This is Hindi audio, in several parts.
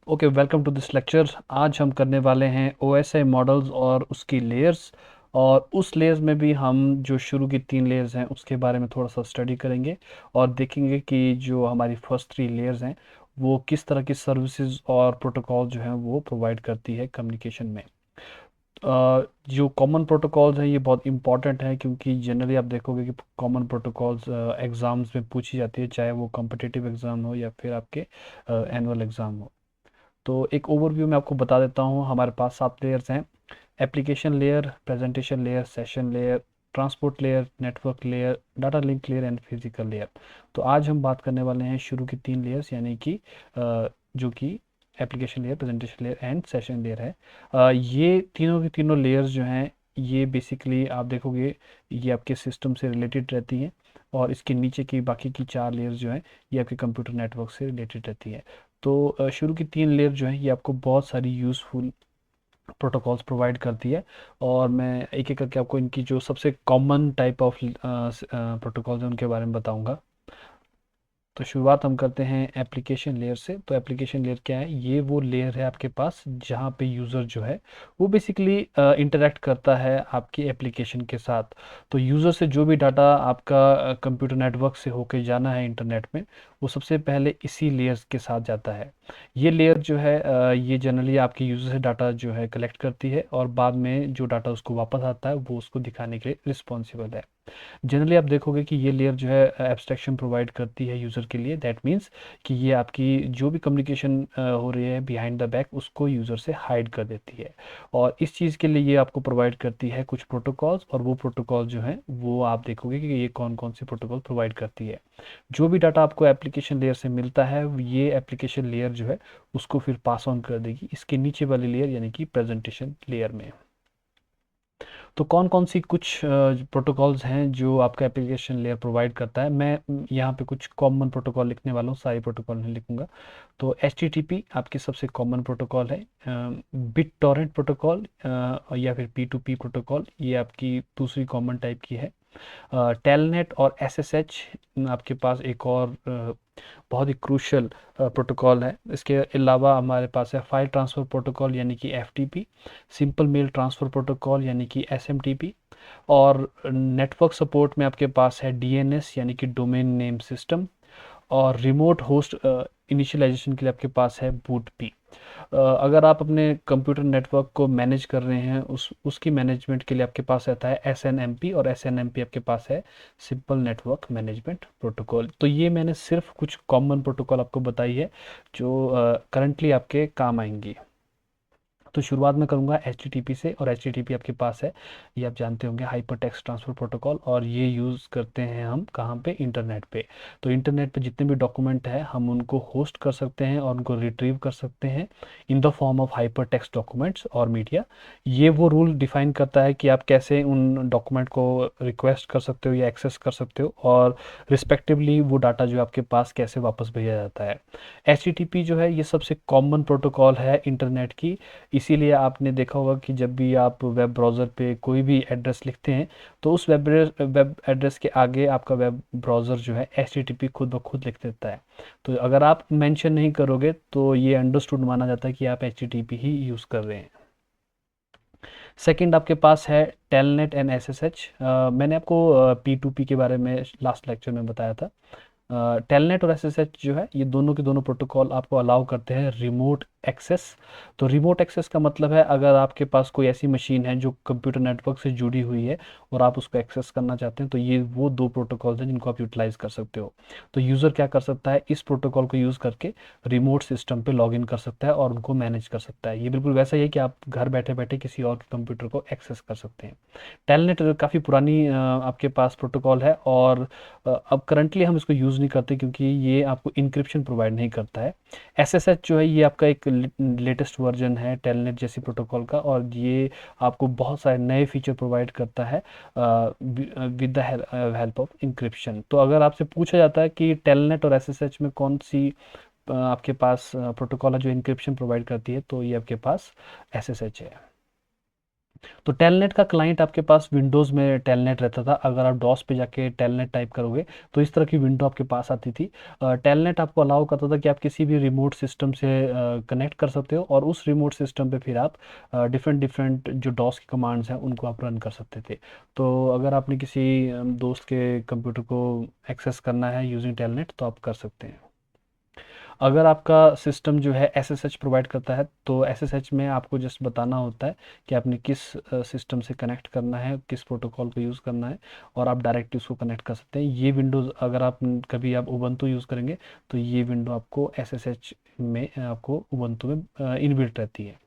Okay, welcome to this lecture. आज हम करने वाले हैं OSI मॉडल्स और उसकी लेयर्स। और उस लेयर्स में भी हम जो शुरू की 3 लेयर्स हैं उसके बारे में थोड़ा सा स्टडी करेंगे और देखेंगे कि जो हमारी फर्स्ट 3 लेयर्स हैं वो किस तरह की सर्विसेज और प्रोटोकॉल जो हैं वो प्रोवाइड करती है कम्युनिकेशन में। जो कॉमन प्रोटोकॉल्स हैं ये बहुत इंपॉर्टेंट है, क्योंकि जनरली आप देखोगे कि कॉमन प्रोटोकॉल्स एग्ज़ाम्स में पूछी जाती है, चाहे वो कॉम्पिटिटिव एग्ज़ाम हो या फिर आपके एनुअल एग्ज़ाम हो। तो एक ओवरव्यू मैं आपको बता देता हूँ। हमारे पास 7 लेयर्स हैं: application layer, presentation layer, session layer, transport layer, network layer, data link layer and physical layer. तो आज हम बात करने वाले हैं शुरू की 3 लेयर्स, यानी कि जो कि application layer, presentation layer and session layer है। ये तीनों की तीनों लेयर्स जो हैं ये बेसिकली आप देखोगे ये आपके सिस्टम से रिलेटेड रहती हैं, और इसके नीचे की बाकी की 4 लेयर्स जो हैं ये आपके कंप्यूटर नेटवर्क से रिलेटेड रहती हैं। तो शुरू की 3 लेयर जो है ये आपको बहुत सारी यूज़फुल प्रोटोकॉल्स प्रोवाइड करती है। और मैं एक एक करके आपको इनकी जो सबसे कॉमन टाइप ऑफ प्रोटोकॉल्स हैं उनके बारे में बताऊंगा। तो शुरुआत हम करते हैं एप्लीकेशन लेयर से। तो एप्लीकेशन लेयर क्या है? ये वो लेयर है आपके पास जहाँ पे यूज़र जो है वो बेसिकली इंटरेक्ट करता है आपकी एप्लीकेशन के साथ। तो यूज़र से जो भी डाटा आपका कंप्यूटर नेटवर्क से होके जाना है इंटरनेट में, वो सबसे पहले इसी लेयर के साथ जाता है। ये लेयर जो है ये जनरली आपके यूज़र से डाटा जो है कलेक्ट करती है, और बाद में जो डाटा उसको वापस आता है वो उसको दिखाने के लिए रिस्पॉन्सिबल है। जनरली आप देखोगे कि ये लेयर जो है एब्स्ट्रैक्शन प्रोवाइड करती है यूज़र के लिए। दैट मीन्स कि ये आपकी जो भी कम्युनिकेशन हो रही है बिहाइंड द बैक उसको यूज़र से हाइड कर देती है। और इस चीज़ के लिए ये आपको प्रोवाइड करती है कुछ प्रोटोकॉल्स, और वो प्रोटोकॉल जो हैं वो आप देखोगे कि ये कौन कौन से प्रोटोकॉल प्रोवाइड करती है। जो भी डाटा आपको एप्लीकेशन लेयर से मिलता है ये एप्लीकेशन लेयर जो है उसको फिर पास ऑन कर देगी इसके नीचे वाली लेयर, यानी कि प्रेजेंटेशन लेयर में। तो कौन कौन सी कुछ प्रोटोकॉल्स हैं जो आपका एप्लीकेशन लेयर प्रोवाइड करता है? मैं यहाँ पे कुछ कॉमन प्रोटोकॉल लिखने वाला हूँ, सारी प्रोटोकॉल नहीं लिखूंगा। तो HTTP आपकी सबसे कॉमन प्रोटोकॉल है। बिट टॉरेंट प्रोटोकॉल या फिर P2P प्रोटोकॉल ये आपकी दूसरी कॉमन टाइप की है। टेलनेट और SSH आपके पास एक और बहुत ही क्रूशल प्रोटोकॉल है। इसके अलावा हमारे पास है फाइल ट्रांसफ़र प्रोटोकॉल यानी कि FTP, simple mail transfer protocol यानी कि SMTP, और नेटवर्क सपोर्ट में आपके पास है DNS यानी कि डोमेन नेम सिस्टम, और रिमोट होस्ट इनिशियलाइजेशन के लिए आपके पास है बूट पी। अगर आप अपने कंप्यूटर नेटवर्क को मैनेज कर रहे हैं उसकी मैनेजमेंट के लिए आपके पास रहता है SNMP, और SNMP आपके पास है सिंपल नेटवर्क मैनेजमेंट प्रोटोकॉल। तो ये मैंने सिर्फ कुछ कॉमन प्रोटोकॉल आपको बताई है जो करंटली आपके काम आएंगी। तो शुरुआत में करूँगा HTTP से, और HTTP आपके पास है, ये आप जानते होंगे, हाइपर टेक्स्ट ट्रांसफ़र प्रोटोकॉल। और ये यूज़ करते हैं हम कहाँ पे? इंटरनेट पे। तो इंटरनेट पे जितने भी डॉक्यूमेंट हैं हम उनको होस्ट कर सकते हैं और उनको रिट्रीव कर सकते हैं in the form of hyper text documents और मीडिया। ये वो रूल डिफाइन करता है कि आप कैसे उन डॉक्यूमेंट को रिक्वेस्ट कर सकते हो या एक्सेस कर सकते हो, और रिस्पेक्टिवली वो डाटा जो आपके पास कैसे वापस भेजा जाता है। HTTP जो है ये सबसे कॉमन प्रोटोकॉल है इंटरनेट की। इसीलिए आपने देखा होगा कि जब भी आप वेब ब्राउज़र पे कोई भी एड्रेस लिखते हैं तो उस वेब एड्रेस के आगे आपका वेब ब्राउज़र जो है HTTP खुद ब खुद लिख देता है। तो अगर आप मेंशन नहीं करोगे तो ये अंडरस्टूड माना जाता है कि आप HTTP ही यूज़ कर रहे हैं। सेकंड आपके पास है टेलनेट एंड SSH। मैंने आपको P2P के बारे में लास्ट लेक्चर में बताया था। टेलनेट और SSH जो है ये दोनों के दोनों प्रोटोकॉल आपको अलाउ करते हैं रिमोट एक्सेस। तो रिमोट एक्सेस का मतलब है अगर आपके पास कोई ऐसी मशीन है जो कंप्यूटर नेटवर्क से जुड़ी हुई है और आप उसको एक्सेस करना चाहते हैं, तो ये वो दो प्रोटोकॉल्स हैं जिनको आप यूटिलाइज कर सकते हो। तो यूज़र क्या कर सकता है? इस प्रोटोकॉल को यूज़ करके रिमोट सिस्टम पे लॉगिन कर सकता है और उनको मैनेज कर सकता है। ये बिल्कुल वैसा ही है कि आप घर बैठे बैठे किसी और के कंप्यूटर को एक्सेस कर सकते हैं। टेलनेट काफ़ी पुरानी आपके पास प्रोटोकॉल है, और अब करंटली हम इसको यूज़ नहीं करते क्योंकि ये आपको इंक्रिप्शन प्रोवाइड नहीं करता है। SSH जो है ये आपका एक लेटेस्ट वर्जन है टेलनेट जैसी प्रोटोकॉल का, और ये आपको बहुत सारे नए फीचर प्रोवाइड करता है with the help of encryption. तो अगर आपसे पूछा जाता है कि टेलनेट और SSH में कौन सी आपके पास प्रोटोकॉल है जो इंक्रिप्शन प्रोवाइड करती है, तो ये आपके पास SSH है। तो टेलनेट का क्लाइंट आपके पास विंडोज़ में टेलनेट रहता था। अगर आप डॉस पे जाके टेलनेट टाइप करोगे तो इस तरह की विंडो आपके पास आती थी। टेलनेट आपको अलाउ करता था कि आप किसी भी रिमोट सिस्टम से कनेक्ट कर सकते हो और उस रिमोट सिस्टम पे फिर आप डिफरेंट डिफरेंट जो डॉस की कमांड्स हैं उनको आप रन कर सकते थे। तो अगर आपने किसी दोस्त के कंप्यूटर को एक्सेस करना है यूजिंग टेलनेट तो आप कर सकते हैं। अगर आपका सिस्टम जो है एसएसएच प्रोवाइड करता है तो एसएसएच में आपको जस्ट बताना होता है कि आपने किस सिस्टम से कनेक्ट करना है, किस प्रोटोकॉल को यूज़ करना है और आप डायरेक्टली उसको कनेक्ट कर सकते हैं। ये विंडोज़ अगर आप कभी आप उबंटू यूज़ करेंगे तो ये विंडो आपको एसएसएच में आपको उबंटू में इनबिल्ट रहती है।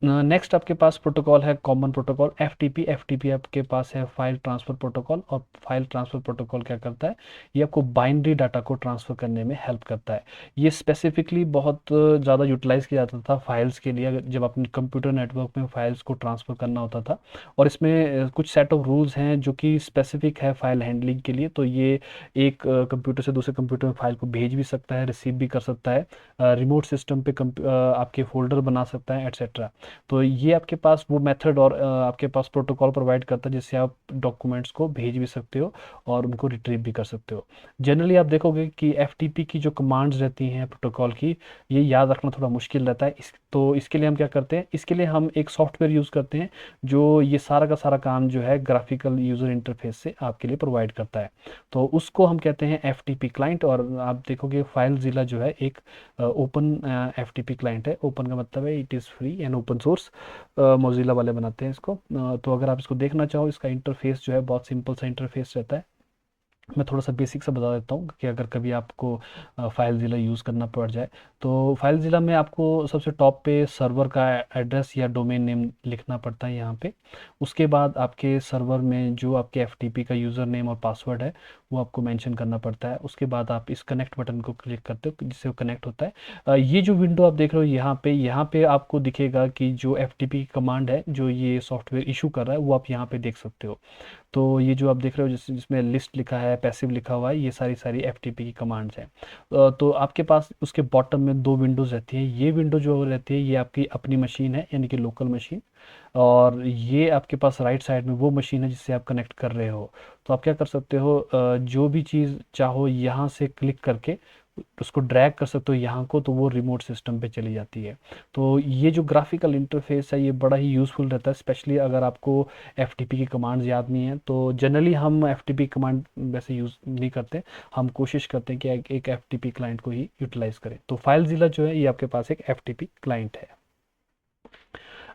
नेक्स्ट आपके पास प्रोटोकॉल है कॉमन प्रोटोकॉल एफटीपी। एफटीपी आपके पास है फाइल ट्रांसफ़र प्रोटोकॉल। और फाइल ट्रांसफ़र प्रोटोकॉल क्या करता है, ये आपको बाइनरी डाटा को ट्रांसफ़र करने में हेल्प करता है। ये स्पेसिफिकली बहुत ज़्यादा यूटिलाइज़ किया जाता था फाइल्स के लिए, जब अपने कंप्यूटर नेटवर्क में फाइल्स को ट्रांसफ़र करना होता था। और इसमें कुछ सेट ऑफ रूल्स हैं जो कि स्पेसिफिक है फाइल हैंडलिंग के लिए। तो ये एक कंप्यूटर से दूसरे कंप्यूटर में फाइल को भेज भी सकता है, रिसीव भी कर सकता है, रिमोट सिस्टम पे आपके फोल्डर बना सकता है, एट्सेट्रा। तो ये आपके पास वो मेथड और आपके पास प्रोटोकॉल प्रोवाइड करता है जिससे आप डॉक्यूमेंट्स को भेज भी सकते हो और उनको रिट्रीव भी कर सकते हो। जनरली आप देखोगे कि एफटीपी की जो कमांड्स रहती हैं प्रोटोकॉल की, ये याद रखना थोड़ा मुश्किल रहता है। तो इसके लिए हम क्या करते हैं, इसके लिए हम एक सॉफ्टवेयर यूज़ करते हैं जो ये सारा का सारा काम जो है ग्राफिकल यूज़र इंटरफेस से आपके लिए प्रोवाइड करता है। तो उसको हम कहते हैं एफटीपी क्लाइंट। और आप देखोगे फाइलज़िला जो है एक ओपन एफटीपी क्लाइंट है। ओपन का मतलब है it is free and open source. Mozilla वाले बनाते हैं इसको। तो अगर आप इसको देखना चाहो, इसका इंटरफेस जो है बहुत सिंपल सा इंटरफेस रहता है। मैं थोड़ा सा बेसिक सा बता देता हूँ कि अगर कभी आपको फाइलज़िला यूज़ करना पड़ जाए तो फाइलज़िला में आपको सबसे टॉप पे सर्वर का एड्रेस या डोमेन नेम लिखना पड़ता है यहाँ पे। उसके बाद आपके सर्वर में जो आपके एफटीपी का यूज़र नेम और पासवर्ड है वो आपको मेंशन करना पड़ता है। उसके बाद आप इस कनेक्ट बटन को क्लिक करते हो जिससे वो कनेक्ट होता है। ये जो विंडो आप देख रहे हो यहाँ पे आपको दिखेगा कि जो एफटीपी की कमांड है जो ये सॉफ्टवेयर इशू कर रहा है वो आप यहाँ पे देख सकते हो। तो ये जो आप देख रहे हो जिसमें लिस्ट लिखा है, पैसिव लिखा हुआ है, ये सारी सारी एफटीपी की कमांड्स हैं। तो आपके पास उसके बॉटम में दो विंडोज़ रहती हैं। ये विंडो जो रहती है ये आपकी अपनी मशीन है यानी कि लोकल मशीन। और ये आपके पास राइट साइड में वो मशीन है जिससे आप कनेक्ट कर रहे हो। तो आप क्या कर सकते हो, जो भी चीज़ चाहो यहाँ से क्लिक करके उसको ड्रैग कर सकते हो यहाँ को, तो वो रिमोट सिस्टम पे चली जाती है। तो ये जो ग्राफिकल इंटरफेस है ये बड़ा ही यूज़फुल रहता है, स्पेशली अगर आपको एफटीपी की कमांड्स याद नहीं है। तो जनरली हम एफटीपी कमांड वैसे यूज़ नहीं करते, हम कोशिश करते हैं कि एक एफटीपी क्लाइंट को ही यूटिलाइज करें। तो फाइलज़िला जो है ये आपके पास एक एफटीपी क्लाइंट है।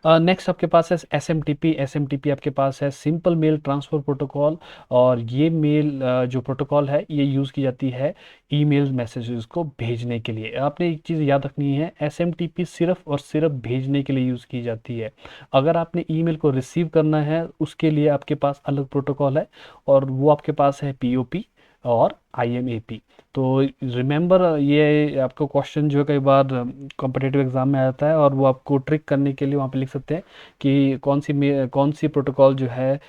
नेक्स्ट आपके पास है S M T P. S M T P आपके पास है सिंपल मेल ट्रांसफ़र प्रोटोकॉल। और ये मेल जो प्रोटोकॉल है ये यूज़ की जाती है ईमेल मैसेजेस को भेजने के लिए। आपने एक चीज़ याद रखनी है, एस एम टी पी सिर्फ और सिर्फ भेजने के लिए यूज़ की जाती है। अगर आपने ईमेल को रिसीव करना है उसके लिए आपके पास अलग प्रोटोकॉल है और वो आपके पास है पी ओ पी और IMAP। तो रिमेंबर, ये आपको क्वेश्चन जो है कई बार कॉम्पिटिटिव एग्जाम में आता है और वो आपको ट्रिक करने के लिए वहाँ पे लिख सकते हैं कि कौन सी प्रोटोकॉल जो है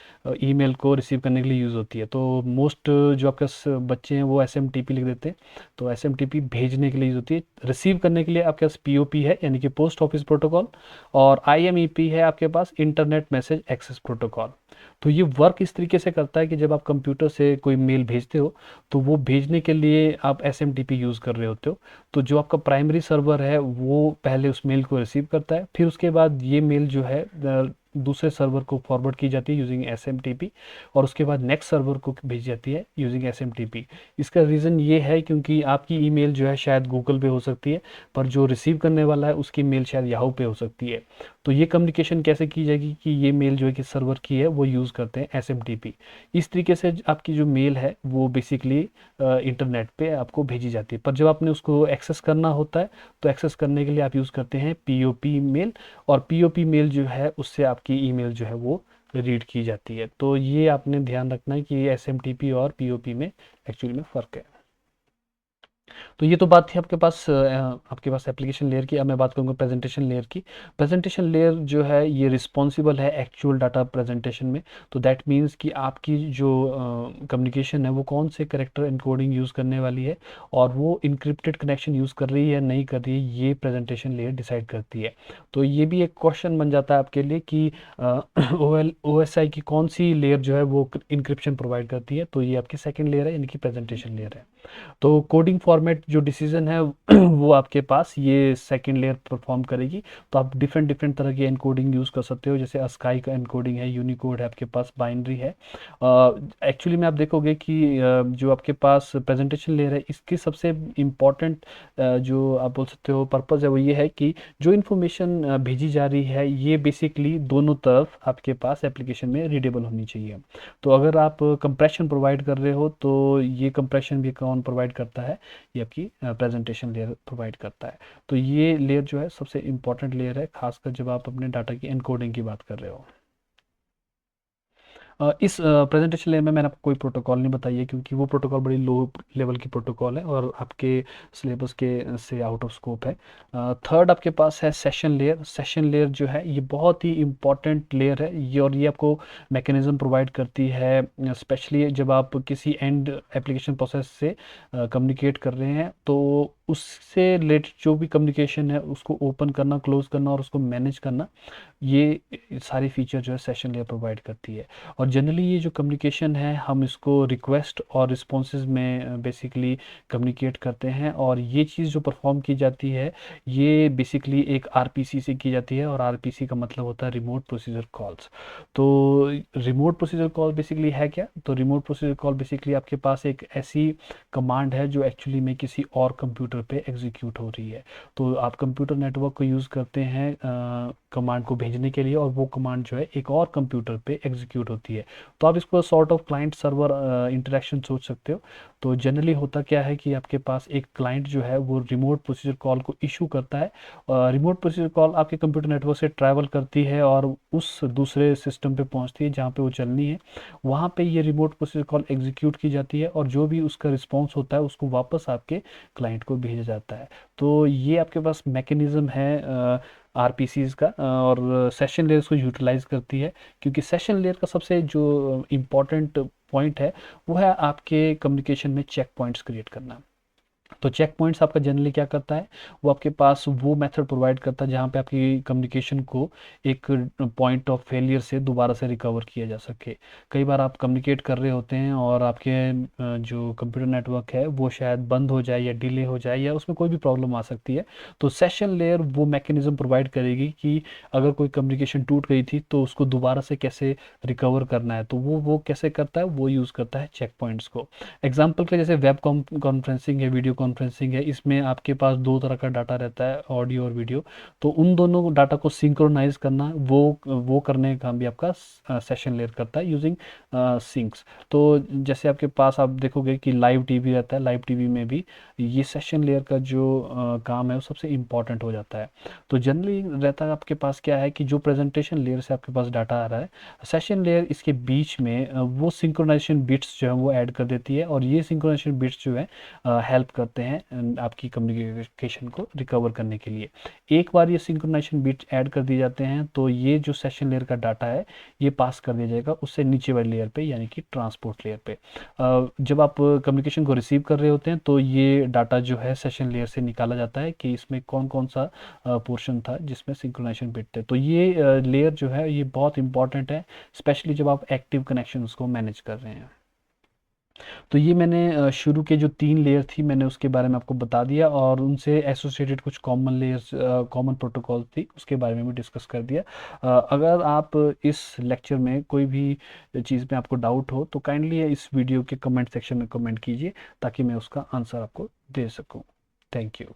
ईमेल को रिसीव करने के लिए यूज़ होती है। तो मोस्ट जो आपके बच्चे हैं वो SMTP लिख देते हैं। तो SMTP भेजने के लिए यूज़ होती है। रिसीव करने के लिए आपके पास POP है यानी कि पोस्ट ऑफिस प्रोटोकॉल। और IMEP है आपके पास इंटरनेट मैसेज एक्सेस प्रोटोकॉल। तो ये वर्क इस तरीके से करता है कि जब आप कंप्यूटर से कोई मेल भेजते हो तो वो भेजने के लिए आप SMTP यूज़ कर रहे होते हो। तो जो आपका प्राइमरी सर्वर है वो पहले उस मेल को रिसीव करता है, फिर उसके बाद ये मेल जो है दूसरे सर्वर को फॉरवर्ड की जाती है यूजिंग SMTP। और उसके बाद नेक्स्ट सर्वर को भेजी जाती है यूजिंग SMTP। इसका रीज़न ये है क्योंकि आपकी ईमेल जो है शायद गूगल पे हो सकती है, पर जो रिसीव करने वाला है उसकी मेल शायद याहू पे हो सकती है। तो ये कम्युनिकेशन कैसे की जाएगी कि ये मेल जो है किस सर्वर की है, वो यूज़ करते हैं SMTP। इस तरीके से आपकी जो मेल है वो बेसिकली इंटरनेट पे आपको भेजी जाती है। पर जब आपने उसको एक्सेस करना होता है तो एक्सेस करने के लिए आप यूज़ करते हैं POP मेल। और POP मेल जो है उससे आपकी ईमेल जो है वो रीड की जाती है। तो ये आपने ध्यान रखना है कि SMTP और POP में एक्चुअली में फ़र्क है। तो ये तो बात थी आपके पास एप्लीकेशन लेयर की। अब मैं बात करूँगा प्रेजेंटेशन लेयर की। प्रेजेंटेशन लेयर जो है ये रिस्पॉन्सिबल है एक्चुअल डाटा प्रेजेंटेशन में। तो दैट मीन्स कि आपकी जो कम्युनिकेशन है वो कौन से करेक्टर एनकोडिंग यूज़ करने वाली है, और वो इंक्रिप्टेड कनेक्शन यूज़ कर रही है नहीं कर रही है, ये प्रेजेंटेशन लेयर डिसाइड करती है। तो ये भी एक क्वेश्चन बन जाता है आपके लिए कि ओ एस आई की कौन सी लेयर जो है वो इंक्रिप्शन प्रोवाइड करती है। तो ये आपकी सेकेंड लेयर है, यानी कि प्रेजेंटेशन लेयर है। तो कोडिंग फॉर्मेट जो डिसीजन है वो आपके पास ये सेकंड लेयर परफॉर्म करेगी। तो आप डिफरेंट डिफरेंट तरह की एनकोडिंग यूज़ कर सकते हो, जैसे अस्काई का एनकोडिंग है, यूनिकोड है, आपके पास बाइनरी है। एक्चुअली में आप देखोगे कि जो आपके पास प्रेजेंटेशन लेयर है इसकी सबसे इम्पॉर्टेंट जो आप बोल सकते हो पर्पज़ है वो ये है कि जो इन्फॉर्मेशन भेजी जा रही है ये बेसिकली दोनों तरफ आपके पास एप्लीकेशन में रीडेबल होनी चाहिए। तो अगर आप कंप्रेशन प्रोवाइड कर रहे हो तो ये कंप्रेशन भी कौन प्रोवाइड करता है, ये आपकी प्रेजेंटेशन लेयर प्रोवाइड करता है। तो ये लेयर जो है सबसे इंपॉर्टेंट लेयर है, खासकर जब आप अपने डाटा की एनकोडिंग की बात कर रहे हो। इस प्रेजेंटेशन लेयर में मैंने आपको कोई प्रोटोकॉल नहीं बताई है, क्योंकि वो प्रोटोकॉल बड़ी लो लेवल की प्रोटोकॉल है और आपके सिलेबस के से आउट ऑफ स्कोप है। थर्ड आपके पास है सेशन लेयर। सेशन लेयर जो है ये बहुत ही इंपॉर्टेंट लेयर है ये, और ये आपको मैकेनिज्म प्रोवाइड करती है, स्पेशली जब आप किसी एंड एप्लीकेशन प्रोसेस से कम्युनिकेट कर रहे हैं, तो उससे रिलेटेड जो भी कम्युनिकेशन है उसको ओपन करना, क्लोज करना और उसको मैनेज करना, ये सारी फीचर जो है सेशन लेयर प्रोवाइड करती है। और जनरली ये जो कम्युनिकेशन है हम इसको रिक्वेस्ट और रिस्पॉन्सेज में बेसिकली कम्युनिकेट करते हैं, और ये चीज़ जो परफॉर्म की जाती है ये बेसिकली एक आरपीसी से की जाती है, और आरपीसी का मतलब होता है रिमोट प्रोसीजर कॉल्स। तो रिमोट प्रोसीजर कॉल बेसिकली है क्या? तो रिमोट प्रोसीजर कॉल बेसिकली आपके पास एक ऐसी कमांड है जो एक्चुअली में किसी और कंप्यूटर पे एग्जीक्यूट हो रही है। तो आप कंप्यूटर नेटवर्क को यूज़ करते हैं कमांड को भेजने के लिए, और वो कमांड जो है एक और कंप्यूटर पे एग्जीक्यूट होती है। तो आप इसको sort of client server interaction सोच सकते हो। तो जनरली होता क्या है कि आपके पास एक क्लाइंट जो है वो रिमोट प्रोसीजर कॉल को इशू करता है। रिमोट प्रोसीजर कॉल आपके कंप्यूटर नेटवर्क से ट्रैवल करती है और उस दूसरे सिस्टम पे पहुंचती है जहाँ पे वो चलनी है। वहाँ पे ये रिमोट प्रोसीजर कॉल एग्जीक्यूट की जाती है, और जो भी उसका रिस्पॉन्स होता है उसको वापस आपके क्लाइंट को भेजा जाता है। तो ये आपके पास मैकेनिज्म है आरपीसीज का, और सेशन लेयर उसको यूटिलाइज करती है, क्योंकि सेशन लेयर का सबसे जो इम्पोर्टेंट पॉइंट है वो है आपके कम्युनिकेशन में चेक पॉइंट्स क्रिएट करना। तो चेक पॉइंट्स आपका जनरली क्या करता है, वो आपके पास वो मेथड प्रोवाइड करता है जहाँ पे आपकी कम्युनिकेशन को एक पॉइंट ऑफ फेलियर से दोबारा से रिकवर किया जा सके। कई बार आप कम्युनिकेट कर रहे होते हैं और आपके जो कंप्यूटर नेटवर्क है वो शायद बंद हो जाए या डिले हो जाए या उसमें कोई भी प्रॉब्लम आ सकती है। तो सेशन लेयर वो मैकेनिज्म प्रोवाइड करेगी कि अगर कोई कम्युनिकेशन टूट गई थी तो उसको दोबारा से कैसे रिकवर करना है। तो वो कैसे करता है, वो यूज़ करता है चेक पॉइंट्स को। एग्जाम्पल के जैसे वेब कॉन्फ्रेंसिंग है, वीडियो कॉन्फ्रेंसिंग है, इसमें आपके पास दो तरह का डाटा रहता है, ऑडियो और वीडियो। तो उन दोनों डाटा को सिंक्रोनाइज करना, वो करने का काम भी आपका सेशन लेयर करता है यूजिंग सिंक्स। तो जैसे आपके पास आप देखोगे कि लाइव टीवी रहता है, लाइव टीवी में भी ये सेशन लेयर का जो काम है वो सबसे इम्पॉर्टेंट हो जाता है। तो जनरली रहता है आपके पास क्या है कि जो प्रेजेंटेशन लेयर से आपके पास डाटा आ रहा है, सेशन लेयर इसके बीच में वो सिंक्रोनाइजेशन बिट्स जो है वो ऐड कर देती है, और ये सिंक्रोनाइजेशन बिट्स जो है हेल्प करते हैं आपकी कम्युनिकेशन को रिकवर करने के लिए। एक बार ये सिंक्रोनाइजेशन बिट्स ऐड कर दिए जाते हैं तो ये जो सेशन लेयर का डाटा है ये पास कर दिया जाएगा उससे नीचे वाली लेयर पे, यानी कि ट्रांसपोर्ट लेयर पे। जब आप कम्युनिकेशन को रिसीव कर रहे होते हैं तो ये डाटा जो है सेशन लेयर से निकाला जाता है कि इसमें कौन कौन सा पोर्शन था जिसमें सिंक्रोनाइजेशन बिट थे। तो ये लेयर जो है ये बहुत इंपॉर्टेंट है, स्पेशली जब आप एक्टिव कनेक्शन उसको मैनेज कर रहे हैं। तो ये मैंने शुरू के जो 3 लेयर थी मैंने उसके बारे में आपको बता दिया, और उनसे एसोसिएटेड कुछ कॉमन लेयर्स, कॉमन प्रोटोकॉल थी उसके बारे में भी डिस्कस कर दिया। अगर आप इस लेक्चर में कोई भी चीज़ में आपको डाउट हो तो काइंडली इस वीडियो के कमेंट सेक्शन में कमेंट कीजिए, ताकि मैं उसका आंसर आपको दे सकूँ। Thank you.